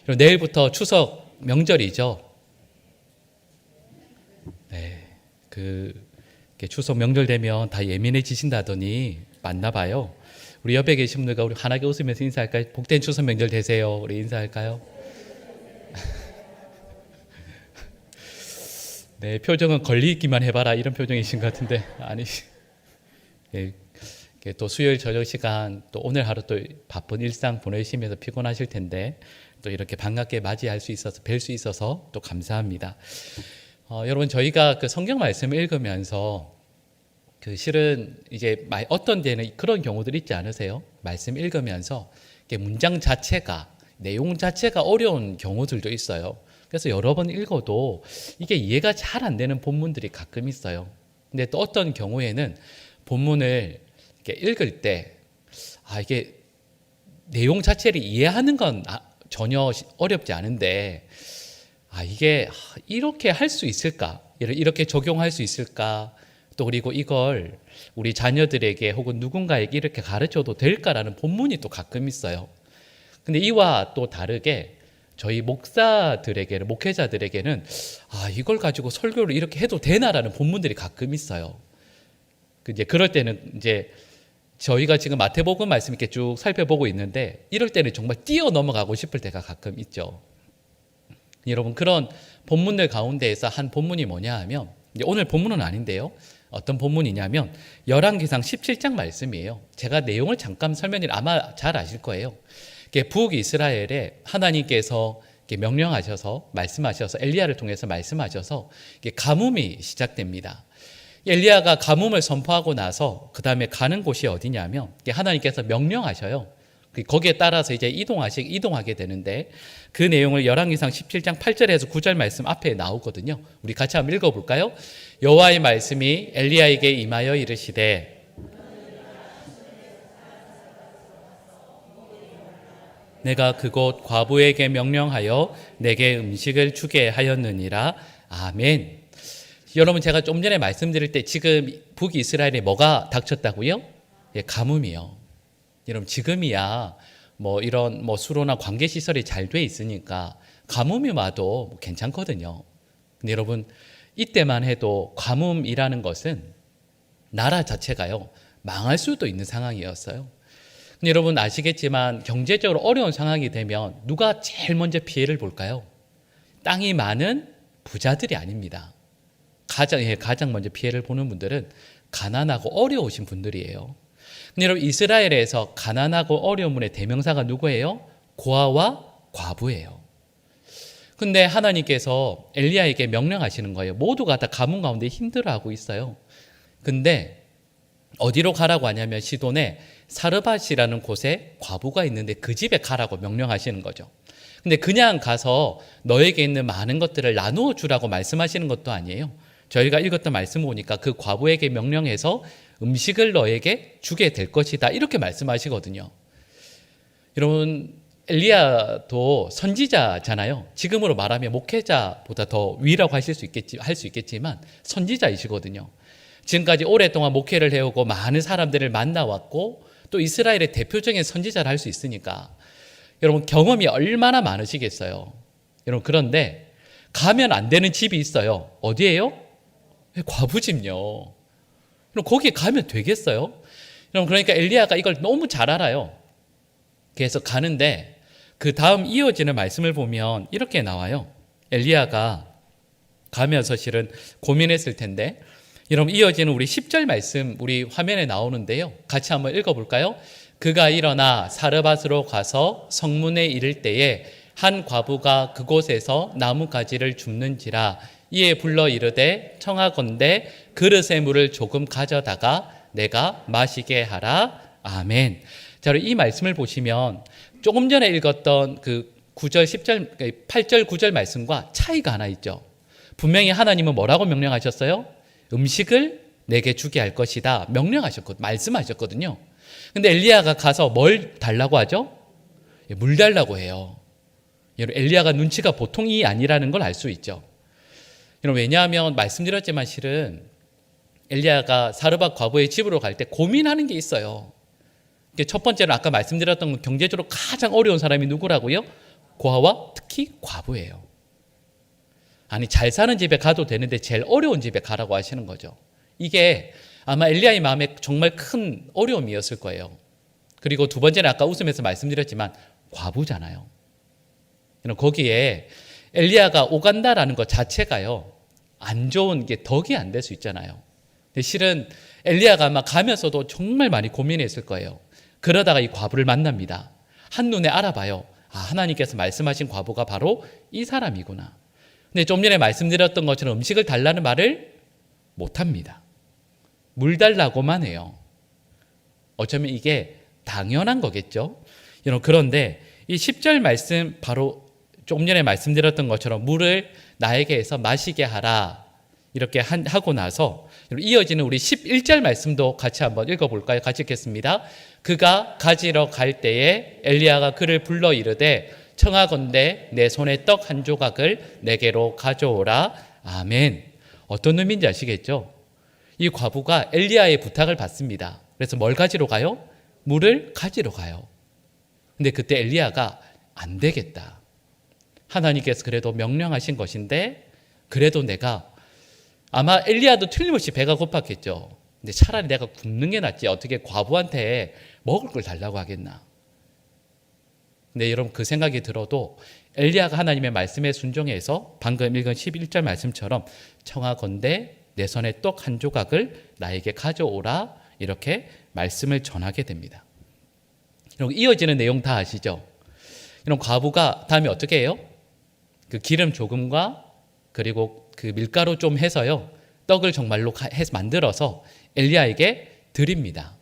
그리고 내일부터 추석 명절이죠. 네, 추석 명절 되면 다 예민해지신다더니 맞나 봐요. 우리 옆에 계신 분들과 우리 환하게 웃으면서 인사할까요? 복된 추석 명절 되세요. 우리 인사할까요? 네, 표정은 걸리기만 해봐라 이런 표정이신 것 같은데 아니. 예, 또 수요일 저녁 시간 또 오늘 하루 또 바쁜 일상 보내시면서 피곤하실 텐데 또 이렇게 반갑게 맞이할 수 있어서 뵐 수 있어서 또 감사합니다. 여러분 저희가 그 성경 말씀을 읽으면서 실은 이제 어떤 데는 그런 경우들이 있지 않으세요? 말씀 읽으면서 문장 자체가 내용 자체가 어려운 경우들도 있어요. 그래서 여러 번 읽어도 이게 이해가 잘 안 되는 본문들이 가끔 있어요. 근데 또 어떤 경우에는 본문을 이렇게 읽을 때 이게 내용 자체를 이해하는 건 전혀 어렵지 않은데 이게 이렇게 할 수 있을까? 이렇게 적용할 수 있을까? 또 그리고 이걸 우리 자녀들에게 혹은 누군가에게 이렇게 가르쳐도 될까라는 본문이 또 가끔 있어요. 근데 이와 또 다르게 저희 목회자들에게는 이걸 가지고 설교를 이렇게 해도 되나라는 본문들이 가끔 있어요. 이제 그럴 때는 이제 저희가 지금 마태복음 말씀 이렇게 쭉 살펴보고 있는데 이럴 때는 정말 뛰어 넘어가고 싶을 때가 가끔 있죠. 여러분 그런 본문들 가운데에서 한 본문이 뭐냐 하면 오늘 본문은 아닌데요. 어떤 본문이냐면 열왕기상 17장 말씀이에요. 제가 내용을 잠깐 설명을 아마 잘 아실 거예요. 북이스라엘에 하나님께서 명령하셔서 말씀하셔서 엘리야를 통해서 말씀하셔서 가뭄이 시작됩니다. 엘리야가 가뭄을 선포하고 나서 그 다음에 가는 곳이 어디냐면 하나님께서 명령하셔요. 거기에 따라서 이제 이동하게 되는데 그 내용을 열왕기상 17장 8절에서 9절 말씀 앞에 나오거든요. 우리 같이 한번 읽어볼까요? 여호와의 말씀이 엘리야에게 임하여 이르시되 내가 그곳 과부에게 명령하여 내게 음식을 주게 하였느니라. 아멘. 여러분 제가 좀 전에 말씀드릴 때 지금 북이스라엘에 뭐가 닥쳤다고요? 가뭄이요. 여러분 지금이야 이런 수로나 관계 시설이 잘 돼 있으니까 가뭄이 와도 괜찮거든요. 근데 여러분 이때만 해도 가뭄이라는 것은 나라 자체가요 망할 수도 있는 상황이었어요. 근데 여러분 아시겠지만 경제적으로 어려운 상황이 되면 누가 제일 먼저 피해를 볼까요? 땅이 많은 부자들이 아닙니다. 가장 먼저 피해를 보는 분들은 가난하고 어려우신 분들이에요. 근데 여러분 이스라엘에서 가난하고 어려운 분의 대명사가 누구예요? 고아와 과부예요. 근데 하나님께서 엘리야에게 명령하시는 거예요. 모두가 다 가뭄 가운데 힘들어하고 있어요. 근데 어디로 가라고 하냐면 시돈에 사르밧이라는 곳에 과부가 있는데 그 집에 가라고 명령하시는 거죠. 근데 그냥 가서 너에게 있는 많은 것들을 나누어 주라고 말씀하시는 것도 아니에요. 저희가 읽었던 말씀 보니까 그 과부에게 명령해서 음식을 너에게 주게 될 것이다 이렇게 말씀하시거든요. 여러분 엘리야도 선지자잖아요. 지금으로 말하면 목회자보다 더 위라고 할 수 있겠지만 선지자이시거든요. 지금까지 오랫동안 목회를 해오고 많은 사람들을 만나왔고 또 이스라엘의 대표적인 선지자를 할 수 있으니까 여러분 경험이 얼마나 많으시겠어요. 여러분 그런데 가면 안 되는 집이 있어요. 어디예요? 과부집요. 그럼 거기에 가면 되겠어요? 여러분 그러니까 엘리야가 이걸 너무 잘 알아요. 그래서 가는데 그 다음 이어지는 말씀을 보면 이렇게 나와요. 엘리야가 가면서 실은 고민했을 텐데 여러분 이어지는 우리 10절 말씀 우리 화면에 나오는데요. 같이 한번 읽어볼까요? 그가 일어나 사르밧으로 가서 성문에 이를 때에 한 과부가 그곳에서 나무가지를 줍는지라 이에 불러 이르되 청하건대 그릇에 물을 조금 가져다가 내가 마시게 하라. 아멘. 자, 이 말씀을 보시면 조금 전에 읽었던 그 9절, 10절, 8절, 9절 말씀과 차이가 하나 있죠. 분명히 하나님은 뭐라고 명령하셨어요? 음식을 내게 주게 할 것이다. 말씀하셨거든요. 근데 엘리야가 가서 뭘 달라고 하죠? 물 달라고 해요. 여러분, 엘리야가 눈치가 보통이 아니라는 걸 알 수 있죠. 여러분, 왜냐하면 말씀드렸지만 실은 엘리야가 사르밧 과부의 집으로 갈 때 고민하는 게 있어요. 첫 번째로 아까 말씀드렸던 경제적으로 가장 어려운 사람이 누구라고요? 고아와 특히 과부예요. 아니 잘 사는 집에 가도 되는데 제일 어려운 집에 가라고 하시는 거죠. 이게 아마 엘리야의 마음에 정말 큰 어려움이었을 거예요. 그리고 두 번째는 아까 웃으면서 말씀드렸지만 과부잖아요. 거기에 엘리야가 오간다라는 것 자체가요, 안 좋은 게 덕이 안 될 수 있잖아요. 근데 실은 엘리야가 아마 가면서도 정말 많이 고민했을 거예요. 그러다가 이 과부를 만납니다. 한눈에 알아봐요. 아, 하나님께서 말씀하신 과부가 바로 이 사람이구나. 근데 좀 전에 말씀드렸던 것처럼 음식을 달라는 말을 못합니다. 물 달라고만 해요. 어쩌면 이게 당연한 거겠죠. 그런데 이 10절 말씀 바로 좀 전에 말씀드렸던 것처럼 물을 나에게 해서 마시게 하라 이렇게 하고 나서 이어지는 우리 11절 말씀도 같이 한번 읽어볼까요? 같이 읽겠습니다. 그가 가지러 갈 때에 엘리야가 그를 불러 이르되 청하건대 내 손에 떡 한 조각을 내게로 가져오라. 아멘. 어떤 의미인지 아시겠죠? 이 과부가 엘리야의 부탁을 받습니다. 그래서 뭘 가지러 가요? 물을 가지러 가요. 근데 그때 엘리야가 안 되겠다. 하나님께서 그래도 명령하신 것인데 그래도 내가 아마 엘리야도 틀림없이 배가 고팠겠죠. 근데 차라리 내가 굶는 게 낫지 어떻게 과부한테 먹을 걸 달라고 하겠나. 근데 여러분 그 생각이 들어도 엘리야가 하나님의 말씀에 순종해서 방금 읽은 11절 말씀처럼 청하건대 내 손에 떡 한 조각을 나에게 가져오라 이렇게 말씀을 전하게 됩니다. 여러분 이어지는 내용 다 아시죠? 이런 과부가 다음에 어떻게 해요? 그 기름 조금과 그리고 그 밀가루 좀 해서요 떡을 정말로 해서 만들어서 엘리야에게 드립니다.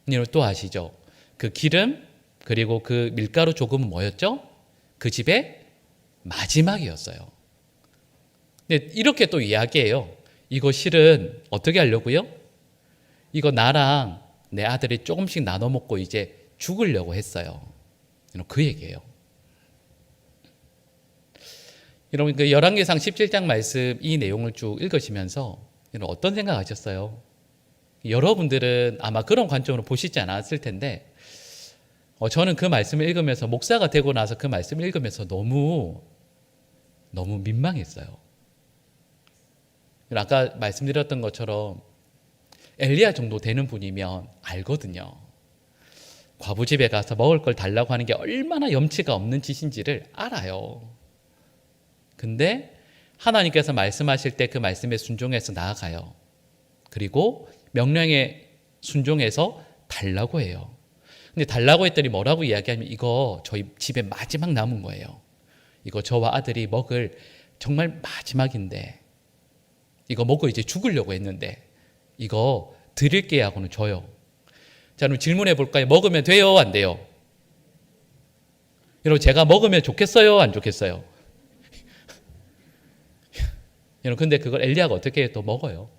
여러분 또 아시죠? 그 기름 그리고 그 밀가루 조금은 뭐였죠? 그 집의 마지막이었어요. 근데 이렇게 또 이야기해요. 이거 실은 어떻게 하려고요? 이거 나랑 내 아들이 조금씩 나눠 먹고 이제 죽으려고 했어요. 그 얘기예요. 여러분 그 열왕기상 17장 말씀 이 내용을 쭉 읽으시면서 어떤 생각하셨어요? 여러분들은 아마 그런 관점으로 보시지 않았을 텐데 저는 그 말씀을 읽으면서 목사가 되고 나서 그 말씀을 읽으면서 너무 민망했어요. 아까 말씀드렸던 것처럼 엘리야 정도 되는 분이면 알거든요. 과부 집에 가서 먹을 걸 달라고 하는 게 얼마나 염치가 없는 짓인지를 알아요. 근데 하나님께서 말씀하실 때 그 말씀에 순종해서 나아가요. 그리고 명령에 순종해서 달라고 해요. 근데 달라고 했더니 뭐라고 이야기하면 이거 저희 집에 마지막 남은 거예요. 이거 저와 아들이 먹을 정말 마지막인데 이거 먹고 이제 죽으려고 했는데 이거 드릴게요 하고는 줘요. 자, 그럼 질문해 볼까요? 먹으면 돼요? 안 돼요? 여러분 제가 먹으면 좋겠어요? 안 좋겠어요? 여러분 근데 그걸 엘리야가 어떻게 해요? 또 먹어요.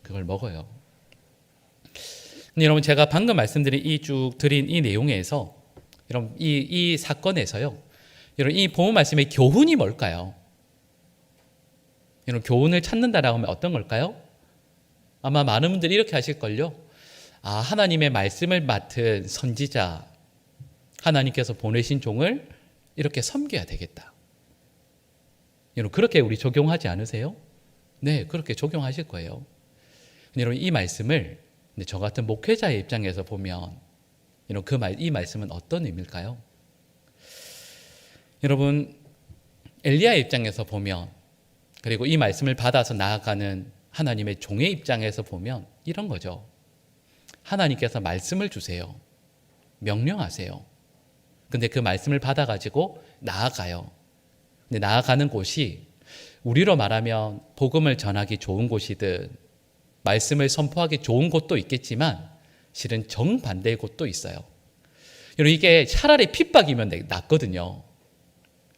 그걸 먹어요. 근데 여러분 제가 방금 말씀드린 드린 이 내용에서 여러분 이 사건에서요. 여러분 이 본문 말씀의 교훈이 뭘까요? 여러분 교훈을 찾는다라고 하면 어떤 걸까요? 아마 많은 분들이 이렇게 하실걸요. 아, 하나님의 말씀을 맡은 선지자, 하나님께서 보내신 종을 이렇게 섬겨야 되겠다. 여러분 그렇게 우리 적용하지 않으세요? 네, 그렇게 적용하실 거예요. 여러분 이 말씀을 저 같은 목회자의 입장에서 보면 여러분 이 말씀은 어떤 의미일까요? 여러분 엘리야의 입장에서 보면 그리고 이 말씀을 받아서 나아가는 하나님의 종의 입장에서 보면 이런 거죠. 하나님께서 말씀을 주세요. 명령하세요. 근데 그 말씀을 받아가지고 나아가요. 근데 나아가는 곳이 우리로 말하면 복음을 전하기 좋은 곳이든 말씀을 선포하기 좋은 곳도 있겠지만 실은 정반대의 곳도 있어요. 여러분 이게 차라리 핍박이면 낫거든요.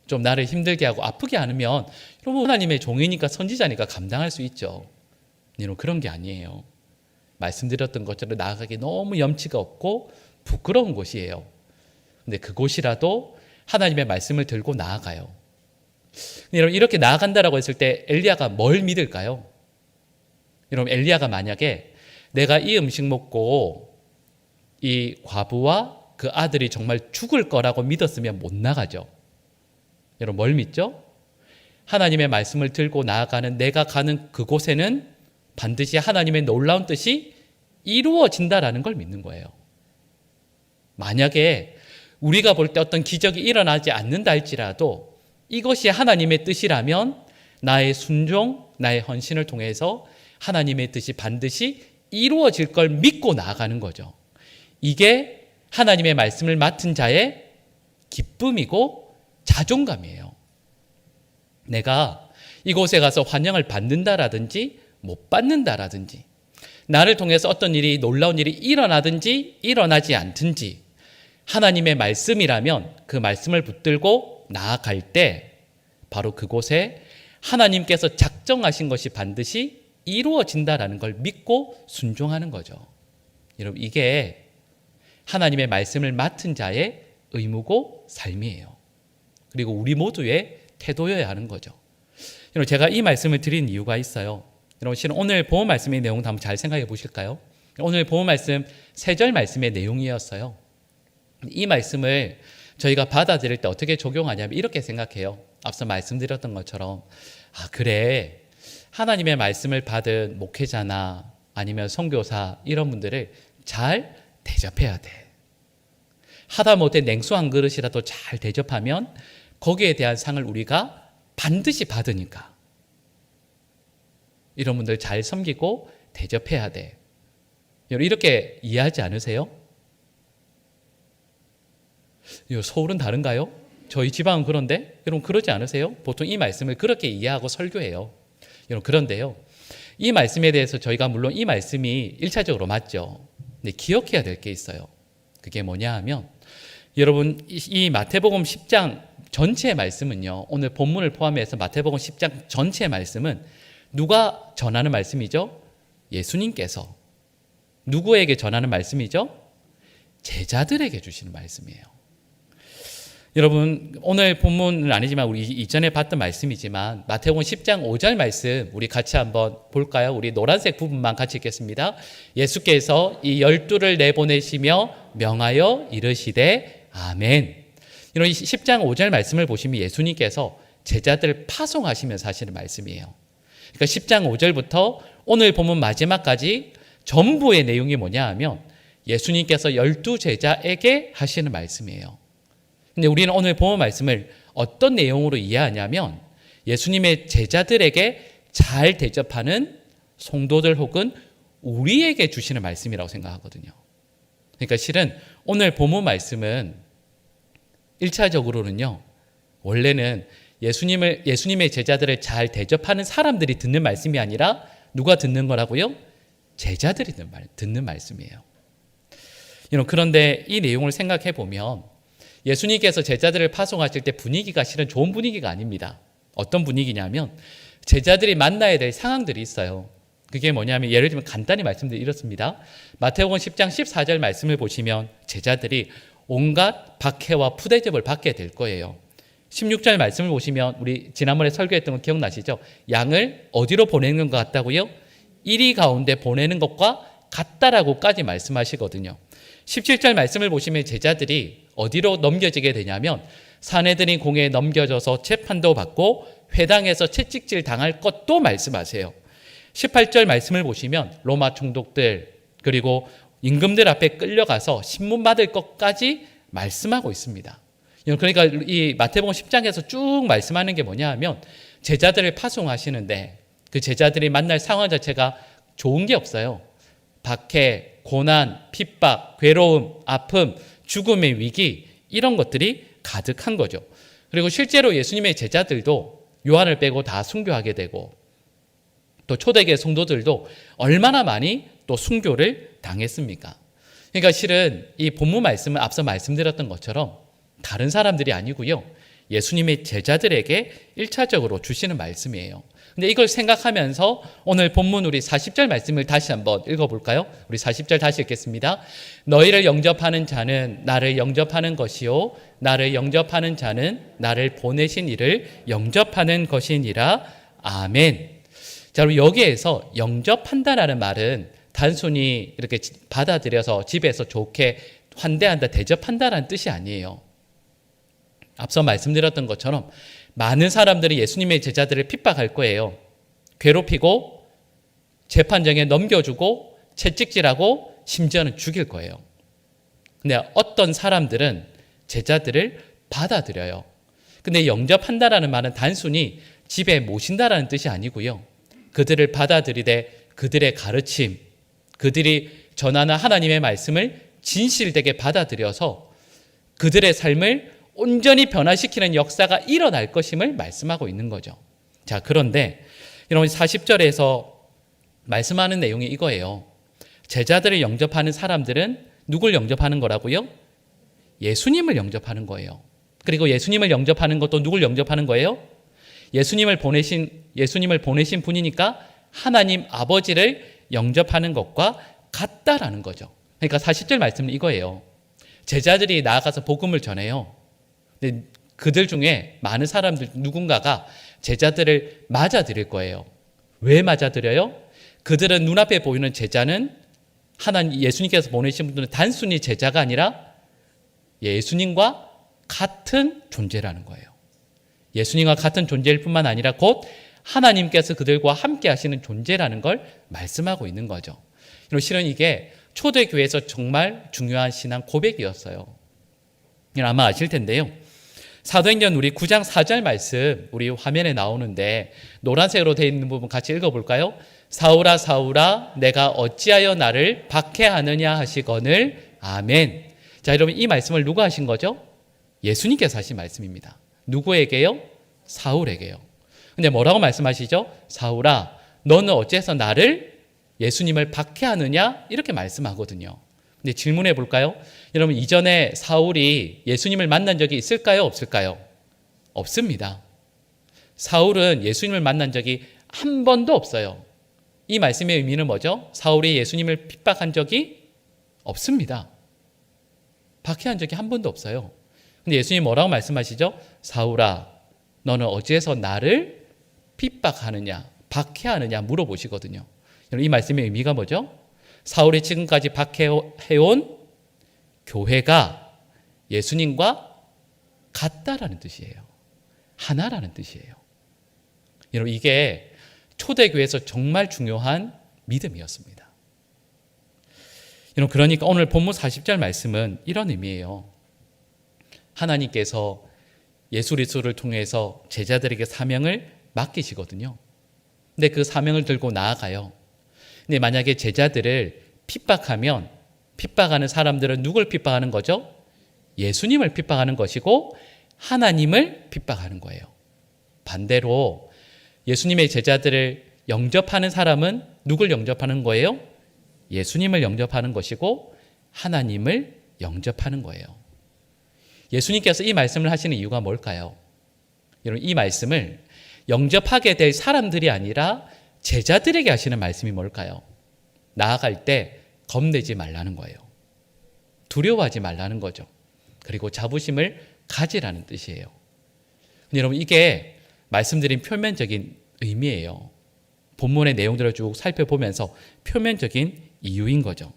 좀 나를 힘들게 하고 아프게 하면 여러분 하나님의 종이니까 선지자니까 감당할 수 있죠. 여러분 그런 게 아니에요. 말씀드렸던 것처럼 나아가기 너무 염치가 없고 부끄러운 곳이에요. 근데 그곳이라도 하나님의 말씀을 들고 나아가요. 여러분 이렇게 나아간다라고 했을 때 엘리야가 뭘 믿을까요? 여러분 엘리야가 만약에 내가 이 음식 먹고 이 과부와 그 아들이 정말 죽을 거라고 믿었으면 못 나가죠. 여러분 뭘 믿죠? 하나님의 말씀을 들고 나아가는 내가 가는 그곳에는 반드시 하나님의 놀라운 뜻이 이루어진다라는 걸 믿는 거예요. 만약에 우리가 볼 때 어떤 기적이 일어나지 않는다 할지라도 이것이 하나님의 뜻이라면 나의 순종, 나의 헌신을 통해서 하나님의 뜻이 반드시 이루어질 걸 믿고 나아가는 거죠. 이게 하나님의 말씀을 맡은 자의 기쁨이고 자존감이에요. 내가 이곳에 가서 환영을 받는다라든지 못 받는다라든지 나를 통해서 어떤 일이 놀라운 일이 일어나든지 일어나지 않든지 하나님의 말씀이라면 그 말씀을 붙들고 나아갈 때 바로 그곳에 하나님께서 작정하신 것이 반드시 이루어진다라는 걸 믿고 순종하는 거죠. 여러분 이게 하나님의 말씀을 맡은 자의 의무고 삶이에요. 그리고 우리 모두의 태도여야 하는 거죠. 여러분 제가 이 말씀을 드린 이유가 있어요. 여러분 실은 오늘 본문 말씀의 내용도 한번 잘 생각해 보실까요? 오늘 본문 말씀 3절 말씀의 내용이었어요. 이 말씀을 저희가 받아들일 때 어떻게 적용하냐면 이렇게 생각해요. 앞서 말씀드렸던 것처럼 그래 하나님의 말씀을 받은 목회자나 아니면 선교사 이런 분들을 잘 대접해야 돼. 하다못해 냉수 한 그릇이라도 잘 대접하면 거기에 대한 상을 우리가 반드시 받으니까 이런 분들 잘 섬기고 대접해야 돼. 여러분 이렇게 이해하지 않으세요? 서울은 다른가요? 저희 지방은 그런데 여러분 그러지 않으세요? 보통 이 말씀을 그렇게 이해하고 설교해요. 여러분 그런데요. 이 말씀에 대해서 저희가 물론 이 말씀이 1차적으로 맞죠. 근데 기억해야 될 게 있어요. 그게 뭐냐 하면 여러분 이 마태복음 10장 전체의 말씀은요. 오늘 본문을 포함해서 마태복음 10장 전체의 말씀은 누가 전하는 말씀이죠? 예수님께서. 누구에게 전하는 말씀이죠? 제자들에게 주시는 말씀이에요. 여러분 오늘 본문은 아니지만 우리 이전에 봤던 말씀이지만 마태복음 10장 5절 말씀 우리 같이 한번 볼까요? 우리 노란색 부분만 같이 읽겠습니다. 예수께서 이 12를 내보내시며 명하여 이르시되 아멘. 이런 10장 5절 말씀을 보시면 예수님께서 제자들을 파송하시면서 하시는 말씀이에요. 그러니까 10장 5절부터 오늘 본문 마지막까지 전부의 내용이 뭐냐 하면 예수님께서 12제자에게 하시는 말씀이에요. 근데 우리는 오늘 본문 말씀을 어떤 내용으로 이해하냐면 예수님의 제자들에게 잘 대접하는 성도들 혹은 우리에게 주시는 말씀이라고 생각하거든요. 그러니까 실은 오늘 본문 말씀은 1차적으로는요. 원래는 예수님의 제자들을 잘 대접하는 사람들이 듣는 말씀이 아니라 누가 듣는 거라고요? 제자들이 듣는 말씀이에요. 그런데 이 내용을 생각해 보면 예수님께서 제자들을 파송하실 때 분위기가 실은 좋은 분위기가 아닙니다. 어떤 분위기냐면 제자들이 만나야 될 상황들이 있어요. 그게 뭐냐면 예를 들면 간단히 말씀드리면 이렇습니다. 마태복음 10장 14절 말씀을 보시면 제자들이 온갖 박해와 푸대접을 받게 될 거예요. 16절 말씀을 보시면 우리 지난번에 설교했던 거 기억나시죠? 양을 어디로 보내는 것 같다고요? 이리 가운데 보내는 것과 같다라고까지 말씀하시거든요. 17절 말씀을 보시면 제자들이 어디로 넘겨지게 되냐면 사내들인 공회에 넘겨져서 재판도 받고 회당에서 채찍질 당할 것도 말씀하세요. 18절 말씀을 보시면 로마 총독들 그리고 임금들 앞에 끌려가서 신문 받을 것까지 말씀하고 있습니다. 그러니까 이 마태복음 10장에서 쭉 말씀하는 게 뭐냐 하면 제자들을 파송하시는데 그 제자들이 만날 상황 자체가 좋은 게 없어요. 박해, 고난, 핍박, 괴로움, 아픔, 죽음의 위기 이런 것들이 가득한 거죠. 그리고 실제로 예수님의 제자들도 요한을 빼고 다 순교하게 되고 또 초대교회 성도들도 얼마나 많이 또 순교를 당했습니까? 그러니까 실은 이 본문 말씀은 앞서 말씀드렸던 것처럼 다른 사람들이 아니고요. 예수님의 제자들에게 1차적으로 주시는 말씀이에요. 근데 이걸 생각하면서 오늘 본문 우리 40절 말씀을 다시 한번 읽어볼까요? 우리 40절 다시 읽겠습니다. 너희를 영접하는 자는 나를 영접하는 것이요 나를 영접하는 자는 나를 보내신 이를 영접하는 것이니라. 아멘. 자, 그럼 여기에서 영접한다라는 말은 단순히 이렇게 받아들여서 집에서 좋게 환대한다, 대접한다라는 뜻이 아니에요. 앞서 말씀드렸던 것처럼 많은 사람들이 예수님의 제자들을 핍박할 거예요. 괴롭히고 재판정에 넘겨주고 채찍질하고 심지어는 죽일 거예요. 근데 어떤 사람들은 제자들을 받아들여요. 근데 영접한다라는 말은 단순히 집에 모신다라는 뜻이 아니고요. 그들을 받아들이되 그들의 가르침, 그들이 전하는 하나님의 말씀을 진실되게 받아들여서 그들의 삶을 온전히 변화시키는 역사가 일어날 것임을 말씀하고 있는 거죠. 자, 그런데 여러분 40절에서 말씀하는 내용이 이거예요. 제자들을 영접하는 사람들은 누굴 영접하는 거라고요? 예수님을 영접하는 거예요. 그리고 예수님을 영접하는 것도 누굴 영접하는 거예요? 예수님을 보내신 분이니까 하나님 아버지를 영접하는 것과 같다라는 거죠. 그러니까 40절 말씀은 이거예요. 제자들이 나아가서 복음을 전해요. 근데 그들 중에 많은 사람들 누군가가 제자들을 맞아들일 거예요. 왜 맞아들여요? 그들은 눈앞에 보이는 제자는 하나님 예수님께서 보내신 분들은 단순히 제자가 아니라 예수님과 같은 존재라는 거예요. 예수님과 같은 존재일 뿐만 아니라 곧 하나님께서 그들과 함께 하시는 존재라는 걸 말씀하고 있는 거죠. 실은 이게 초대교회에서 정말 중요한 신앙 고백이었어요. 아마 아실 텐데요. 사도행전 우리 9장 4절 말씀 우리 화면에 나오는데 노란색으로 되어 있는 부분 같이 읽어볼까요? 사울아 사울아 내가 어찌하여 나를 박해하느냐 하시거늘 아멘. 자, 여러분 이 말씀을 누가 하신 거죠? 예수님께서 하신 말씀입니다. 누구에게요? 사울에게요. 근데 뭐라고 말씀하시죠? 사울아 너는 어째서 나를 예수님을 박해하느냐 이렇게 말씀하거든요. 근데 질문해 볼까요? 여러분 이전에 사울이 예수님을 만난 적이 있을까요? 없을까요? 없습니다. 사울은 예수님을 만난 적이 한 번도 없어요. 이 말씀의 의미는 뭐죠? 사울이 예수님을 핍박한 적이 없습니다. 박해한 적이 한 번도 없어요. 근데 예수님 뭐라고 말씀하시죠? 사울아 너는 어디에서 나를 핍박하느냐 박해하느냐 물어보시거든요. 이 말씀의 의미가 뭐죠? 사울이 지금까지 박해해온 교회가 예수님과 같다라는 뜻이에요. 하나라는 뜻이에요. 여러분 이게 초대교회에서 정말 중요한 믿음이었습니다. 여러분 그러니까 오늘 본문 40절 말씀은 이런 의미예요. 하나님께서 예수 그리스도를 통해서 제자들에게 사명을 맡기시거든요. 근데 그 사명을 들고 나아가요. 근데 만약에 제자들을 핍박하면 핍박하는 사람들은 누굴 핍박하는 거죠? 예수님을 핍박하는 것이고 하나님을 핍박하는 거예요. 반대로 예수님의 제자들을 영접하는 사람은 누굴 영접하는 거예요? 예수님을 영접하는 것이고 하나님을 영접하는 거예요. 예수님께서 이 말씀을 하시는 이유가 뭘까요? 여러분 이 말씀을 영접하게 될 사람들이 아니라 제자들에게 하시는 말씀이 뭘까요? 나아갈 때 겁내지 말라는 거예요. 두려워하지 말라는 거죠. 그리고 자부심을 가지라는 뜻이에요. 근데 여러분 이게 말씀드린 표면적인 의미예요. 본문의 내용들을 쭉 살펴보면서 표면적인 이유인 거죠.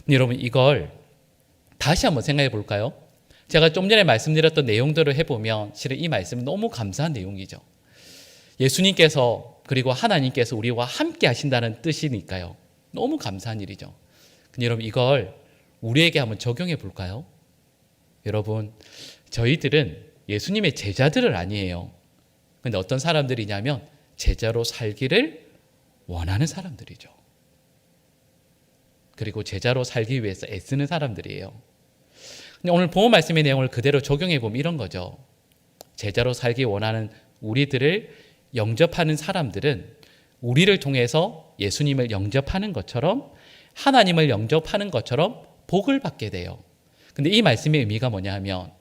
근데 여러분 이걸 다시 한번 생각해 볼까요? 제가 좀 전에 말씀드렸던 내용들을 해보면 실은 이 말씀은 너무 감사한 내용이죠. 예수님께서 그리고 하나님께서 우리와 함께 하신다는 뜻이니까요. 너무 감사한 일이죠. 근데 여러분 이걸 우리에게 한번 적용해 볼까요? 여러분 저희들은 예수님의 제자들은 아니에요. 근데 어떤 사람들이냐면 제자로 살기를 원하는 사람들이죠. 그리고 제자로 살기 위해서 애쓰는 사람들이에요. 근데 오늘 본문 말씀의 내용을 그대로 적용해 보면 이런 거죠. 제자로 살기 원하는 우리들을 영접하는 사람들은 우리를 통해서 예수님을 영접하는 것처럼 하나님을 영접하는 것처럼 복을 받게 돼요. 근데 이 말씀의 의미가 뭐냐 하면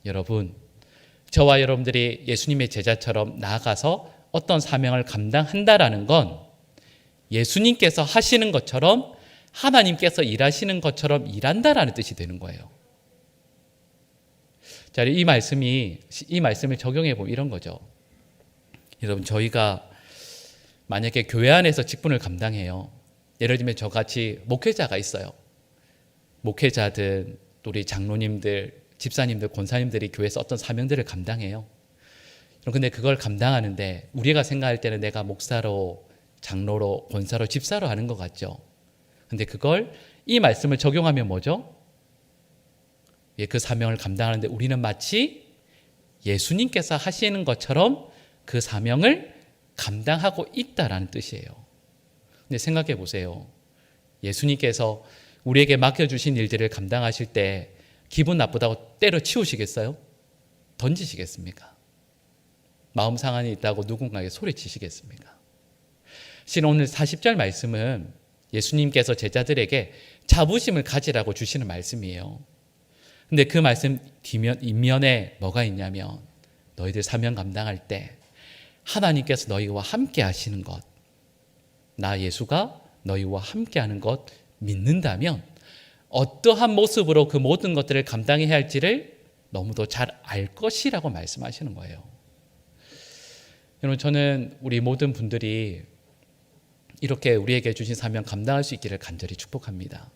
여러분 저와 여러분들이 예수님의 제자처럼 나아가서 어떤 사명을 감당한다라는 건 예수님께서 하시는 것처럼 하나님께서 일하시는 것처럼 일한다라는 뜻이 되는 거예요. 자, 이 말씀을 적용해 보면 이런 거죠. 여러분 저희가 만약에 교회 안에서 직분을 감당해요. 예를 들면 저같이 목회자가 있어요. 목회자든 또 우리 장로님들, 집사님들, 권사님들이 교회에서 어떤 사명들을 감당해요. 근데 그걸 감당하는데 우리가 생각할 때는 내가 목사로, 장로로, 권사로, 집사로 하는 것 같죠. 근데 그걸 이 말씀을 적용하면 뭐죠? 그 사명을 감당하는데 우리는 마치 예수님께서 하시는 것처럼 그 사명을 감당하고 있다라는 뜻이에요. 근데 생각해 보세요. 예수님께서 우리에게 맡겨주신 일들을 감당하실 때 기분 나쁘다고 때려치우시겠어요? 던지시겠습니까? 마음 상한이 있다고 누군가에게 소리치시겠습니까? 실은 오늘 40절 말씀은 예수님께서 제자들에게 자부심을 가지라고 주시는 말씀이에요. 근데 그 말씀 뒷면에 뭐가 있냐면 너희들 사명 감당할 때 하나님께서 너희와 함께 하시는 것, 나 예수가 너희와 함께 하는 것 믿는다면 어떠한 모습으로 그 모든 것들을 감당해야 할지를 너무도 잘 알 것이라고 말씀하시는 거예요. 여러분, 저는 우리 모든 분들이 이렇게 우리에게 주신 사명 감당할 수 있기를 간절히 축복합니다.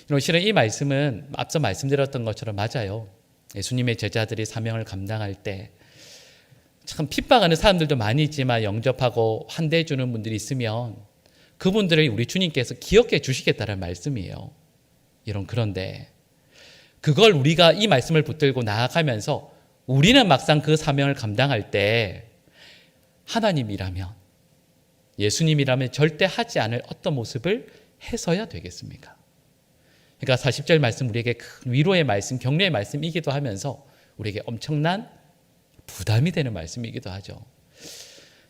여러분, 실은 이 말씀은 앞서 말씀드렸던 것처럼 맞아요. 예수님의 제자들이 사명을 감당할 때 참 핍박하는 사람들도 많이 있지만 영접하고 환대해 주는 분들이 있으면 그분들을 우리 주님께서 기억해 주시겠다는 말씀이에요. 그런데 그걸 우리가 이 말씀을 붙들고 나아가면서 우리는 막상 그 사명을 감당할 때 하나님이라면, 예수님이라면 절대 하지 않을 어떤 모습을 해서야 되겠습니까? 그러니까 40절 말씀 우리에게 큰 위로의 말씀, 격려의 말씀이기도 하면서 우리에게 엄청난 부담이 되는 말씀이기도 하죠.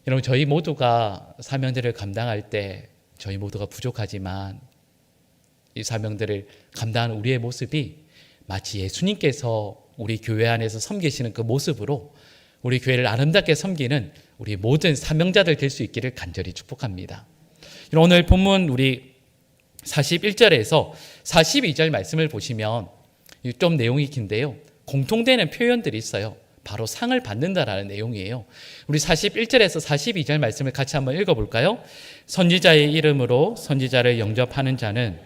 여러분, 저희 모두가 사명들을 감당할 때 저희 모두가 부족하지만 이 사명들을 감당하는 우리의 모습이 마치 예수님께서 우리 교회 안에서 섬기시는 그 모습으로 우리 교회를 아름답게 섬기는 우리 모든 사명자들 될 수 있기를 간절히 축복합니다. 오늘 본문 우리 41절에서 42절 말씀을 보시면 좀 내용이 긴데요. 공통되는 표현들이 있어요. 바로 상을 받는다라는 내용이에요. 우리 41절에서 42절 말씀을 같이 한번 읽어볼까요? 선지자의 이름으로 선지자를 영접하는 자는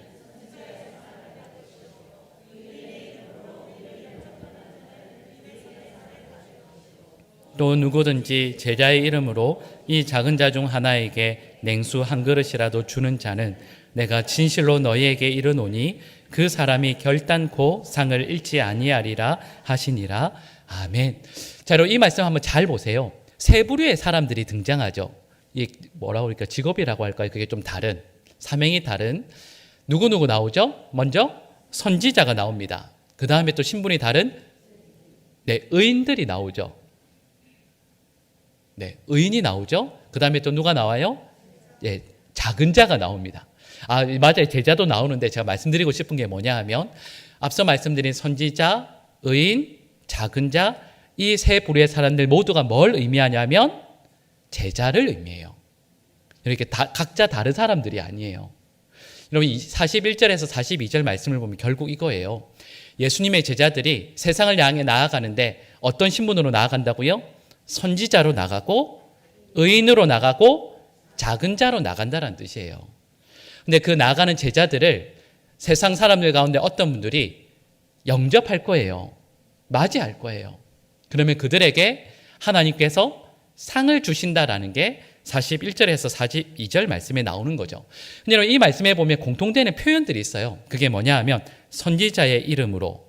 또 누구든지 제자의 이름으로 이 작은 자 중 하나에게 냉수 한 그릇이라도 주는 자는 내가 진실로 너희에게 이르노니 그 사람이 결단코 상을 잃지 아니하리라 하시니라. 아멘. 자, 여러분, 이 말씀 한번 잘 보세요. 세 부류의 사람들이 등장하죠. 이 뭐라고 그럴까, 직업이라고 할까요? 그게 좀 다른, 사명이 다른 누구 나오죠? 먼저 선지자가 나옵니다. 그 다음에 또 신분이 다른 의인들이 나오죠. 의인이 나오죠. 그 다음에 또 누가 나와요? 작은 자가 나옵니다. 맞아요. 제자도 나오는데 제가 말씀드리고 싶은 게 뭐냐 하면 앞서 말씀드린 선지자, 의인, 작은 자, 이 세 부류의 사람들 모두가 뭘 의미하냐면 제자를 의미해요. 이렇게 각자 다른 사람들이 아니에요. 여러분, 41절에서 42절 말씀을 보면 결국 이거예요. 예수님의 제자들이 세상을 향해 나아가는데 어떤 신분으로 나아간다고요? 선지자로 나가고 의인으로 나가고 작은 자로 나간다는 뜻이에요. 근데 그 나가는 제자들을 세상 사람들 가운데 어떤 분들이 영접할 거예요. 맞이할 거예요. 그러면 그들에게 하나님께서 상을 주신다라는 게 41절에서 42절 말씀에 나오는 거죠. 근데 이 말씀에 보면 공통되는 표현들이 있어요. 그게 뭐냐 하면 선지자의 이름으로,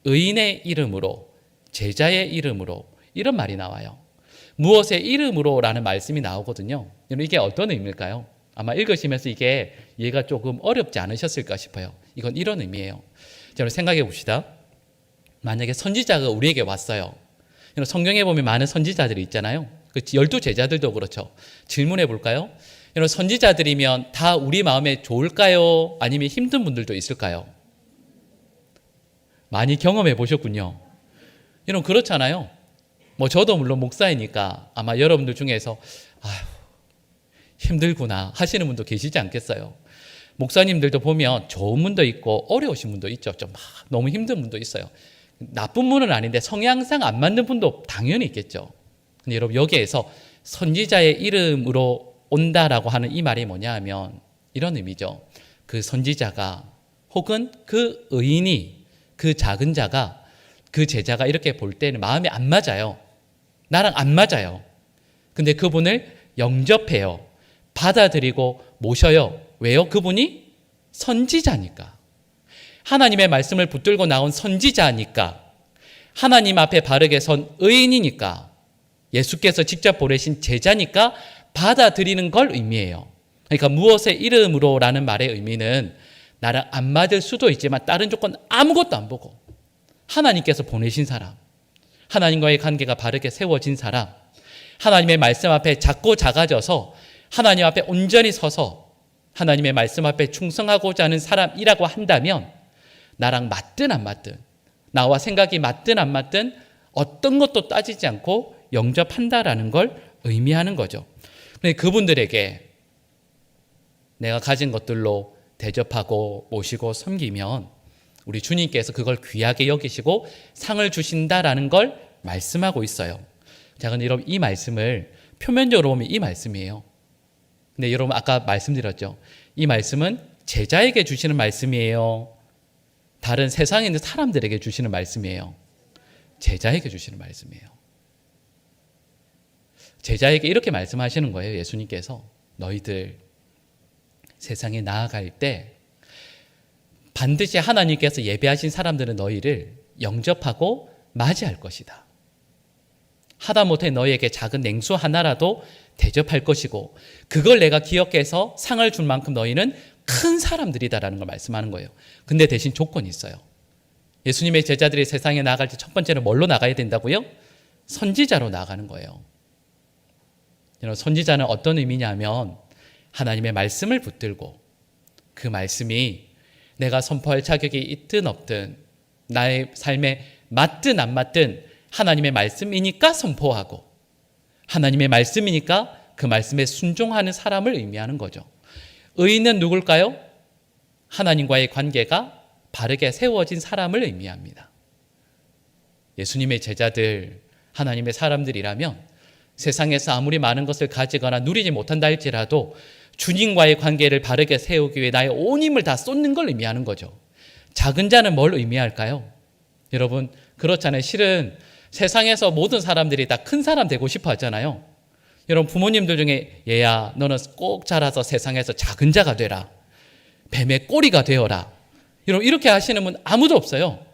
의인의 이름으로, 제자의 이름으로, 이런 말이 나와요. 무엇의 이름으로라는 말씀이 나오거든요. 이게 어떤 의미일까요? 아마 읽으시면서 이게 이해가 조금 어렵지 않으셨을까 싶어요. 이건 이런 의미예요. 자, 생각해 봅시다. 만약에 선지자가 우리에게 왔어요. 성경에 보면 많은 선지자들이 있잖아요. 그 12제자들도 그렇죠. 질문해 볼까요? 선지자들이면 다 우리 마음에 좋을까요? 아니면 힘든 분들도 있을까요? 많이 경험해 보셨군요. 여러분, 그렇잖아요. 저도 물론 목사이니까 아마 여러분들 중에서 힘들구나 하시는 분도 계시지 않겠어요. 목사님들도 보면 좋은 분도 있고 어려우신 분도 있죠. 좀 너무 힘든 분도 있어요. 나쁜 분은 아닌데 성향상 안 맞는 분도 당연히 있겠죠. 근데 여러분, 여기에서 선지자의 이름으로 온다라고 하는 이 말이 뭐냐 하면 이런 의미죠. 그 선지자가 혹은 그 의인이 그 작은 자가, 그 제자가 이렇게 볼 때는 마음이 안 맞아요. 나랑 안 맞아요. 근데 그분을 영접해요. 받아들이고 모셔요. 왜요? 그분이 선지자니까. 하나님의 말씀을 붙들고 나온 선지자니까. 하나님 앞에 바르게 선 의인이니까. 예수께서 직접 보내신 제자니까 받아들이는 걸 의미해요. 그러니까 무엇의 이름으로라는 말의 의미는 나랑 안 맞을 수도 있지만 다른 조건 아무것도 안 보고 하나님께서 보내신 사람, 하나님과의 관계가 바르게 세워진 사람, 하나님의 말씀 앞에 작고 작아져서 하나님 앞에 온전히 서서 하나님의 말씀 앞에 충성하고자 하는 사람이라고 한다면 나랑 맞든 안 맞든, 나와 생각이 맞든 안 맞든 어떤 것도 따지지 않고 영접한다라는 걸 의미하는 거죠. 그런데 그분들에게 내가 가진 것들로 대접하고 모시고 섬기면 우리 주님께서 그걸 귀하게 여기시고 상을 주신다라는 걸 말씀하고 있어요. 자, 근데 여러분 이 말씀을 표면적으로 보면 이 말씀이에요. 근데 여러분 아까 말씀드렸죠. 이 말씀은 제자에게 주시는 말씀이에요. 다른 세상에 있는 사람들에게 주시는 말씀이에요. 제자에게 주시는 말씀이에요. 제자에게 이렇게 말씀하시는 거예요. 예수님께서 너희들 세상에 나아갈 때 반드시 하나님께서 예배하신 사람들은 너희를 영접하고 맞이할 것이다. 하다못해 너희에게 작은 냉수 하나라도 대접할 것이고 그걸 내가 기억해서 상을 줄 만큼 너희는 큰 사람들이다라는 걸 말씀하는 거예요. 근데 대신 조건이 있어요. 예수님의 제자들이 세상에 나아갈 때 첫 번째는 뭘로 나가야 된다고요? 선지자로 나가는 거예요. 여러분, 선지자는 어떤 의미냐면 하나님의 말씀을 붙들고 그 말씀이 내가 선포할 자격이 있든 없든 나의 삶에 맞든 안 맞든 하나님의 말씀이니까 선포하고 하나님의 말씀이니까 그 말씀에 순종하는 사람을 의미하는 거죠. 의인은 누굴까요? 하나님과의 관계가 바르게 세워진 사람을 의미합니다. 예수님의 제자들, 하나님의 사람들이라면 세상에서 아무리 많은 것을 가지거나 누리지 못한다 할지라도 주님과의 관계를 바르게 세우기 위해 나의 온 힘을 다 쏟는 걸 의미하는 거죠. 작은 자는 뭘 의미할까요? 여러분 그렇잖아요. 실은 세상에서 모든 사람들이 다 큰 사람 되고 싶어 하잖아요. 여러분 부모님들 중에 얘야 너는 꼭 자라서 세상에서 작은 자가 되라. 뱀의 꼬리가 되어라. 여러분 이렇게 하시는 분 아무도 없어요.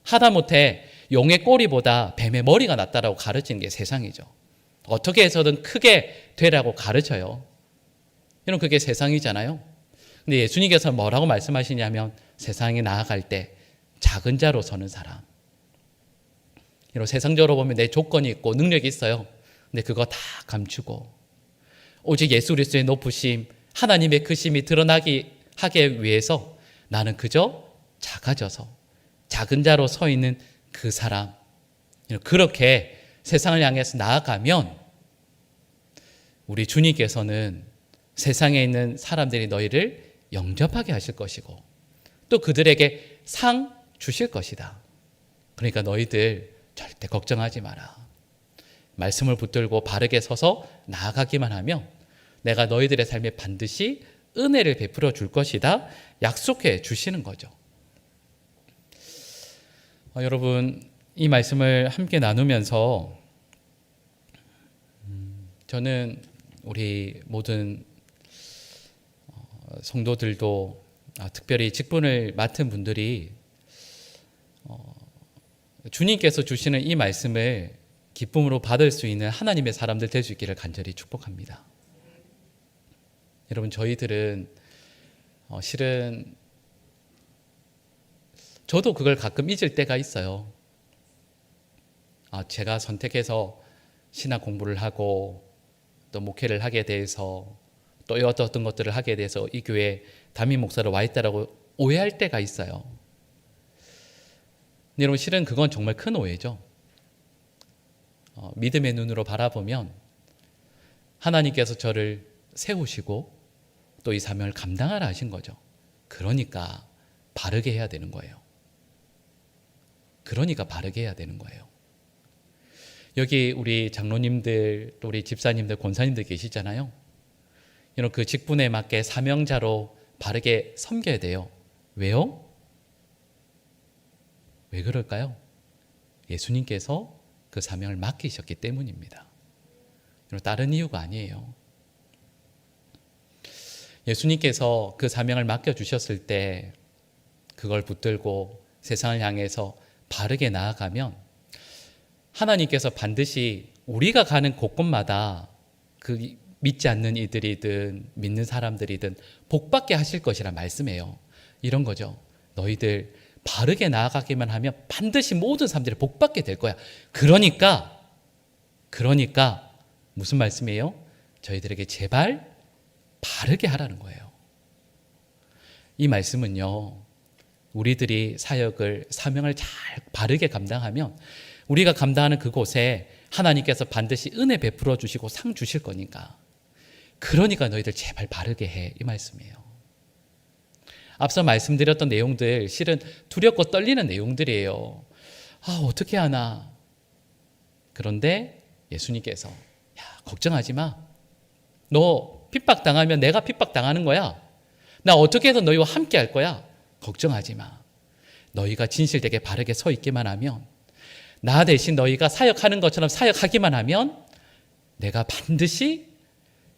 하다못해 용의 꼬리보다 뱀의 머리가 낫다라고 가르치는 게 세상이죠. 어떻게 해서든 크게 되라고 가르쳐요. 여러분 그게 세상이잖아요. 근데 예수님께서 뭐라고 말씀하시냐면 세상에 나아갈 때 작은 자로 서는 사람. 여러분 세상적으로 보면 내 조건이 있고 능력이 있어요. 근데 그거 다 감추고 오직 예수 그리스도의 높으심, 하나님의 크심이 드러나게 하기 위해서 나는 그저 작아져서 작은 자로 서 있는 그 사람. 그렇게 세상을 향해서 나아가면 우리 주님께서는 세상에 있는 사람들이 너희를 영접하게 하실 것이고 또 그들에게 상 주실 것이다. 그러니까 너희들 절대 걱정하지 마라. 말씀을 붙들고 바르게 서서 나아가기만 하면 내가 너희들의 삶에 반드시 은혜를 베풀어 줄 것이다. 약속해 주시는 거죠. 여러분 이 말씀을 함께 나누면서 저는 우리 모든 성도들도 특별히 직분을 맡은 분들이 주님께서 주시는 이 말씀을 기쁨으로 받을 수 있는 하나님의 사람들 될 수 있기를 간절히 축복합니다. 여러분 저희들은 실은 저도 그걸 가끔 잊을 때가 있어요. 제가 선택해서 신학 공부를 하고 또 목회를 하게 돼서 또 어떤 것들을 하게 돼서 이 교회에 담임 목사로 와 있다라고 오해할 때가 있어요. 근데 여러분 실은 그건 정말 큰 오해죠. 믿음의 눈으로 바라보면 하나님께서 저를 세우시고 또 이 사명을 감당하라 하신 거죠. 그러니까 바르게 해야 되는 거예요. 그러니까 바르게 해야 되는 거예요. 여기 우리 장로님들 또 우리 집사님들 권사님들 계시잖아요. 여러분 그 직분에 맞게 사명자로 바르게 섬겨야 돼요. 왜요? 왜 그럴까요? 예수님께서 그 사명을 맡기셨기 때문입니다. 다른 이유가 아니에요. 예수님께서 그 사명을 맡겨주셨을 때 그걸 붙들고 세상을 향해서 바르게 나아가면 하나님께서 반드시 우리가 가는 곳곳마다 그 믿지 않는 이들이든 믿는 사람들이든 복받게 하실 것이라 말씀해요. 이런 거죠. 너희들 바르게 나아가기만 하면 반드시 모든 사람들이 복받게 될 거야. 그러니까 무슨 말씀이에요? 저희들에게 제발 바르게 하라는 거예요. 이 말씀은요, 우리들이 사명을 잘 바르게 감당하면 우리가 감당하는 그곳에 하나님께서 반드시 은혜 베풀어 주시고 상 주실 거니까. 그러니까 너희들 제발 바르게 해. 이 말씀이에요. 앞서 말씀드렸던 내용들 실은 두렵고 떨리는 내용들이에요. 어떻게 하나. 그런데 예수님께서 걱정하지 마. 너 핍박당하면 내가 핍박당하는 거야. 나 어떻게 해서 너희와 함께 할 거야. 걱정하지 마. 너희가 진실되게 바르게 서 있기만 하면, 나 대신 너희가 사역하는 것처럼 사역하기만 하면 내가 반드시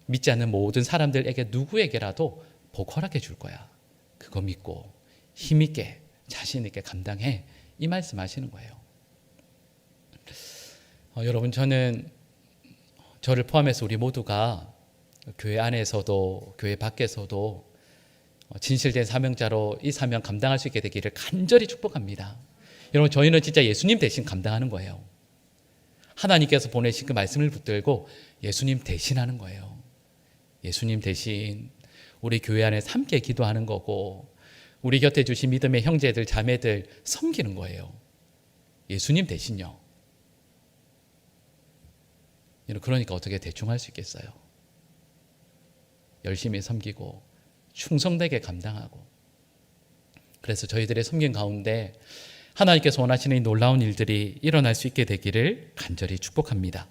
믿지 않는 모든 사람들에게 누구에게라도 복 허락해 줄 거야. 그거 믿고 힘있게 자신 있게 감당해. 이 말씀하시는 거예요. 여러분, 저를 포함해서 우리 모두가 교회 안에서도 교회 밖에서도 진실된 사명자로 이 사명 감당할 수 있게 되기를 간절히 축복합니다. 여러분, 저희는 진짜 예수님 대신 감당하는 거예요. 하나님께서 보내신 그 말씀을 붙들고 예수님 대신 하는 거예요. 예수님 대신 우리 교회 안에서 함께 기도하는 거고, 우리 곁에 주신 믿음의 형제들 자매들 섬기는 거예요. 예수님 대신요. 그러니까 어떻게 대충 할 수 있겠어요? 열심히 섬기고 충성되게 감당하고. 그래서 저희들의 섬김 가운데 하나님께서 원하시는 이 놀라운 일들이 일어날 수 있게 되기를 간절히 축복합니다.